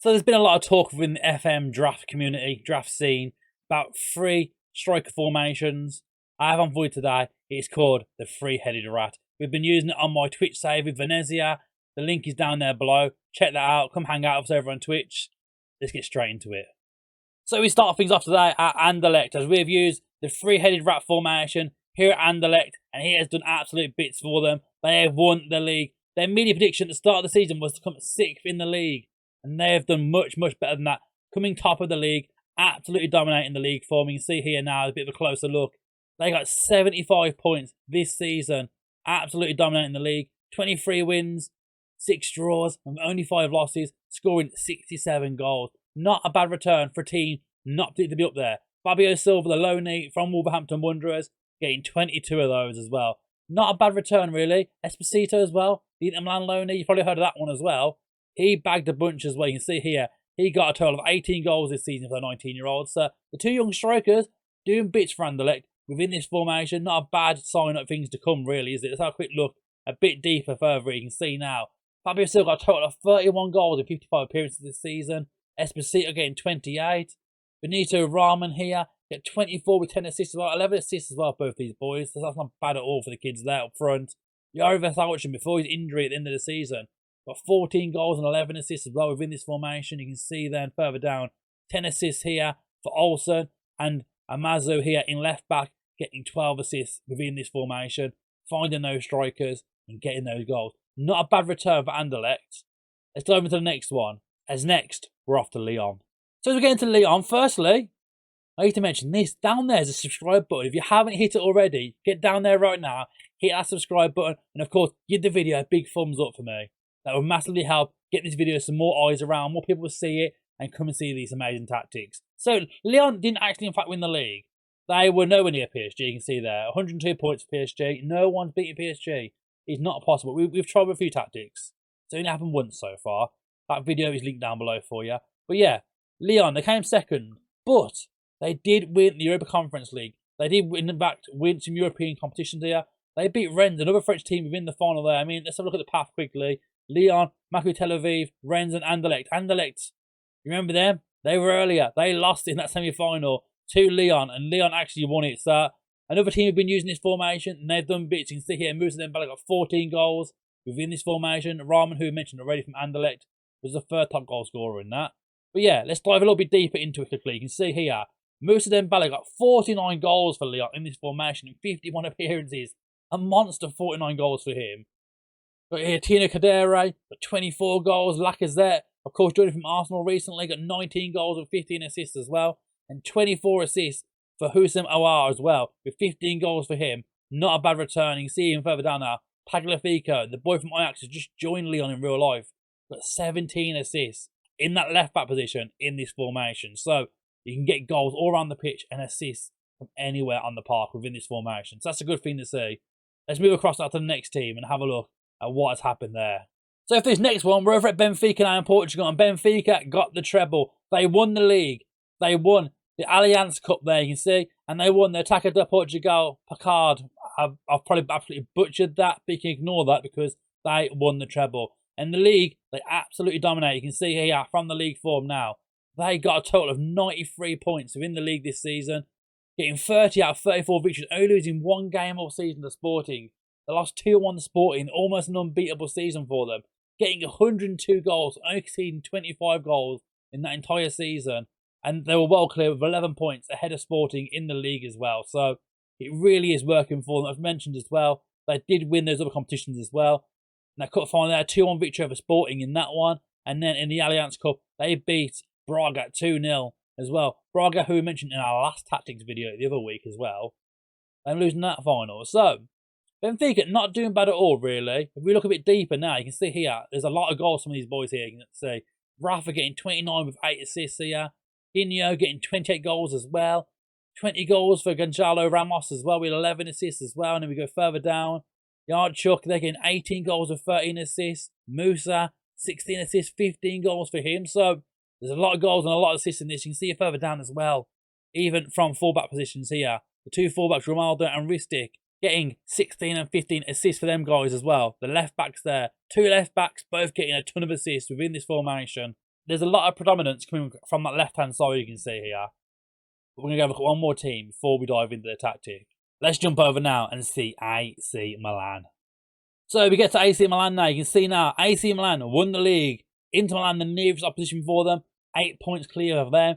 So there's been a lot of talk within the FM draft community, draft scene, about three striker formations. I have one for you today. It's called the three-headed rat. We've been using it on my Twitch save with Venezia. The link is down there below. Check that out. Come hang out with us over on Twitch. Let's get straight into it. So we start things off today at Anderlecht, as we've used the three-headed rat formation here at Anderlecht, and he has done absolute bits for them. They have won the league. Their media prediction at the start of the season was to come 6th in the league, and they have done much, much better than that. Coming top of the league, absolutely dominating the league for me. You can see here now a bit of a closer look. They got 75 points this season, absolutely dominating the league. 23 wins, 6 draws, and only 5 losses, scoring 67 goals. Not a bad return for a team not to be up there. Fabio Silva, the loanee from Wolverhampton Wanderers, getting 22 of those as well. Not a bad return, really. Esposito as well, the Inter Milan loanee. You've probably heard of that one as well. He bagged a bunch as well. You can see here, he got a total of 18 goals this season for the 19-year-olds. So the two young strikers doing bits for Anderlecht within this formation. Not a bad sign of things to come, really, is it? Let's have a quick look a bit deeper further. You can see now, Fabio Silva got a total of 31 goals in 55 appearances this season. Esposito getting 28. Benito Rahman here get 24 with 10 assists as well. 11 assists as well, both these boys. So that's not bad at all for the kids there up front. Joris Alchin, before his injury at the end of the season, got 14 goals and 11 assists as well within this formation. You can see then further down, 10 assists here for Olsen, and Amazo here in left back getting 12 assists within this formation, finding those strikers and getting those goals. Not a bad return for Anderlecht. Let's go over to the next one. As next, we're off to Lyon. So as we get into Lyon, firstly, I need to mention this. Down there is a subscribe button. If you haven't hit it already, get down there right now, hit that subscribe button, and of course, give the video a big thumbs up for me. That will massively help get this video some more eyes around, more people will see it, and come and see these amazing tactics. So, Lyon didn't actually, in fact, win the league. They were nowhere near PSG, you can see there. 102 points for PSG. No one's beating PSG. It's not possible. We've tried with a few tactics. It's only happened once so far. That video is linked down below for you. But yeah, Lyon, they came second, but they did win the Europa Conference League. They did, in fact, win some European competitions here. They beat Rennes, another French team within the final there. I mean, let's have a look at the path quickly. Lyon, Maccabi Tel Aviv, Rennes and Anderlecht. Anderlecht, you remember them? They were earlier. They lost in that semi-final to Lyon, and Lyon actually won it. So another team have been using this formation, and they've done bits. You can see here, Moussa Dembele got 14 goals within this formation. Rahman, who we mentioned already from Anderlecht, was the third top goal scorer in that. But yeah, let's dive a little bit deeper into it quickly. You can see here, Moussa Dembele got 49 goals for Lyon in this formation in 51 appearances. A monster 49 goals for him. Got here Tino Kadere, got 24 goals. Lacazette, of course, joining from Arsenal recently, got 19 goals and 15 assists as well. And 24 assists for Houssem Aouar as well, with 15 goals for him. Not a bad return. You can see him further down now. Tagliafico, the boy from Ajax, has just joined Lyon in real life. Got 17 assists in that left-back position in this formation. So you can get goals all around the pitch and assists from anywhere on the park within this formation. So that's a good thing to see. Let's move across now to the next team and have a look at what has happened there. So for this next one, we're over at Benfica now in Portugal, and Benfica got the treble. They won the league. They won the Allianz Cup there, you can see, and they won the Taça de Portugal Picard. I've probably absolutely butchered that, but you can ignore that because they won the treble. In the league, they absolutely dominate. You can see here from the league form now, they got a total of 93 points within the league this season, getting 30 out of 34 victories, only losing one game all season to Sporting. They lost 2-1 to Sporting, almost an unbeatable season for them, getting 102 goals, only conceding 25 goals in that entire season, and they were well clear with 11 points ahead of Sporting in the league as well. So it really is working for them. I've mentioned as well, they did win those other competitions as well. And they could find their 2-1 victory over Sporting in that one. And then in the Allianz Cup, they beat Braga 2-0 as well. Braga, who we mentioned in our last tactics video the other week as well, and losing that final. So, Benfica not doing bad at all, really. If we look a bit deeper now, you can see here, there's a lot of goals from these boys here. You can see Rafa getting 29 with 8 assists here. Dinho getting 28 goals as well. 20 goals for Gonzalo Ramos as well with 11 assists as well. And then we go further down. Yarchuk, they're getting 18 goals with 13 assists. Musa, 16 assists, 15 goals for him. So there's a lot of goals and a lot of assists in this. You can see it further down as well. Even from fullback positions here. The two fullbacks, Romaldo and Ristic, getting 16 and 15 assists for them guys as well. The left backs there. Two left backs both getting a ton of assists within this formation. there's a lot of predominance coming from that left-hand side you can see here. But we're going to go look at one more team before we dive into the tactic. Let's jump over now and see AC Milan. So we get to AC Milan now. You can see now AC Milan won the league. Inter Milan, the nearest opposition for them, 8 points clear of them.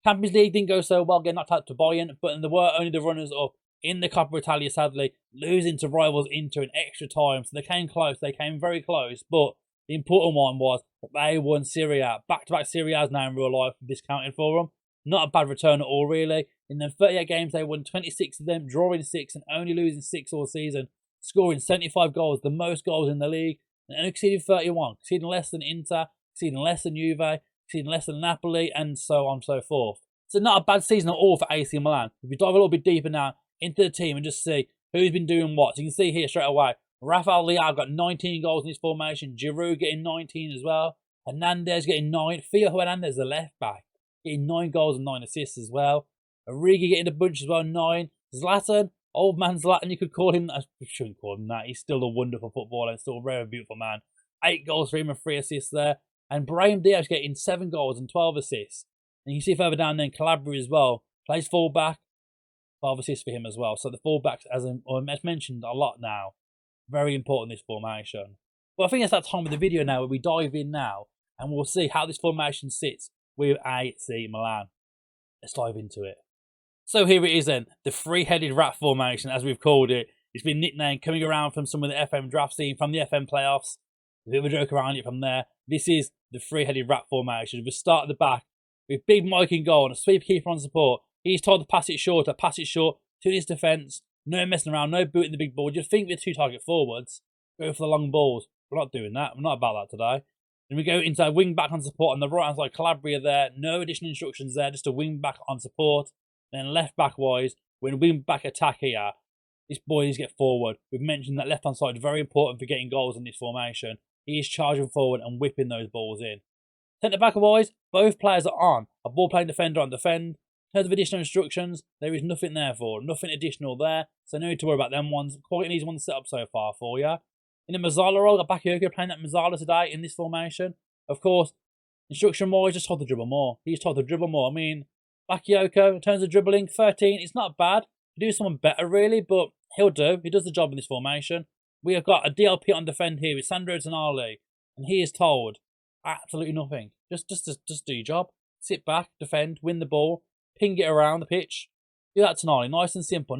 Champions League didn't go so well, getting knocked out to Bayern, but they were only the runners-up in the Coppa Italia, sadly, losing to rivals Inter in extra time. So they came close, they came very close, but the important one was that they won Serie A. Back-to-back Serie A's now in real life, discounted for them. Not a bad return at all, really. In the 38 games, they won 26 of them, drawing 6 and only losing 6 all season, scoring 75 goals, the most goals in the league, and only exceeding 31, exceeding less than Inter, exceeding less than Juve, exceeding less than Napoli, and so on and so forth. So not a bad season at all for AC Milan. If we dive a little bit deeper now into the team and just see who's been doing what. So you can see here straight away, Rafael Leao got 19 goals in his formation, Giroud getting 19 as well, Hernandez getting 9, Theo Hernandez, the left back, getting 9 goals and 9 assists as well. Origi getting a bunch as well, 9. Zlatan, old man Zlatan, you could call him, I shouldn't call him that, he's still a wonderful footballer and still a very beautiful man. 8 goals for him and 3 assists there. And Brahim Diaz getting 7 goals and 12 assists. And you see further down then, Calabria as well, plays fullback, 12 assists for him as well. So the fullbacks, as mentioned a lot now, very important in this formation. Well, I think it's that time of the video now where we dive in now and we'll see how this formation sits with AC Milan. Let's dive into it. So here it is then, the three-headed rat formation, as we've called it. It's been nicknamed coming around from some of the FM draft scene, from the FM playoffs. A bit of a joke around it from there. This is the three-headed rat formation. We start at the back with Big Mike in goal and a sweep keeper on support. He's told to pass it short to his defence. No messing around, no booting the big ball. Just think with 2 target forwards. Go for the long balls. We're not doing that. We're not about that today. Then we go into a wing back on support on the right hand side. Calabria there. No additional instructions there. Just a wing back on support. Then left back wise, we're in wing back attack here. This boy needs to get forward. We've mentioned that left hand side is very important for getting goals in this formation. He is charging forward and whipping those balls in. Centre back wise, both players are on. A ball playing defender on defend. In terms of additional instructions, there is nothing there for. Nothing additional there. So no need to worry about them ones. Quite an easy one to set up so far for you. In the Mazzala role, got Bakayoko playing that Mazzala today in this formation. Of course, instruction wise, just told to dribble more. He's told to dribble more. I mean, Bakayoko, in terms of dribbling, 13, it's not bad. Could do someone better really, but he'll do. He does the job in this formation. We have got a DLP on defend here with Sandro Tonali, and he is told absolutely nothing. Just do your job. Sit back, defend, win the ball, ping it around the pitch. Do that Tonali, nice and simple,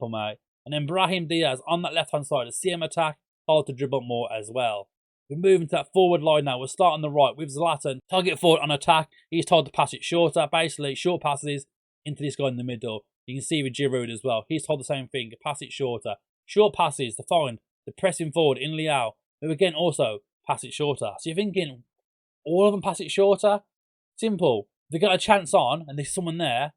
mate. And then Brahim Diaz on that left-hand side, a CM attack, told to dribble more as well. We're moving to that forward line now. We'll start on the right with Zlatan. Target forward on attack. He's told to pass it shorter. Basically, short passes into this guy in the middle. You can see with Giroud as well. He's told the same thing. Pass it shorter. Short passes to find the pressing forward in Leao. Who again also pass it shorter. So you're thinking, all of them pass it shorter? Simple. If they got a chance on and there's someone there,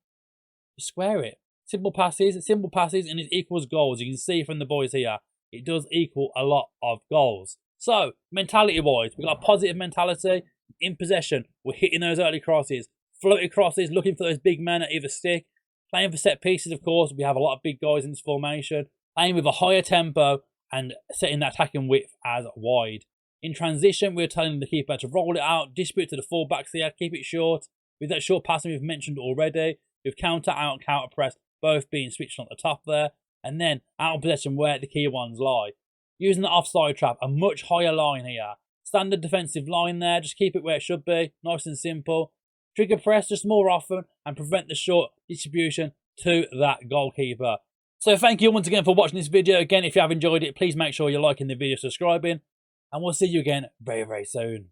just square it. Simple passes, and it equals goals. You can see from the boys here, it does equal a lot of goals. So, mentality-wise, we've got a positive mentality. In possession, we're hitting those early crosses, floated crosses, looking for those big men at either stick. Playing for set pieces, of course. We have a lot of big guys in this formation. Playing with a higher tempo and setting that attacking width as wide. In transition, we're telling the keeper to roll it out, distribute to the full-backs here, keep it short. With that short passing we've mentioned already. With counter out and counter press, both being switched on the top there. And then out of possession where the key ones lie. Using the offside trap, a much higher line here. Standard defensive line there, just keep it where it should be. Nice and simple. Trigger press just more often and prevent the short distribution to that goalkeeper. So thank you once again for watching this video. Again, if you have enjoyed it, please make sure you're liking the video, subscribing. And we'll see you again very, very soon.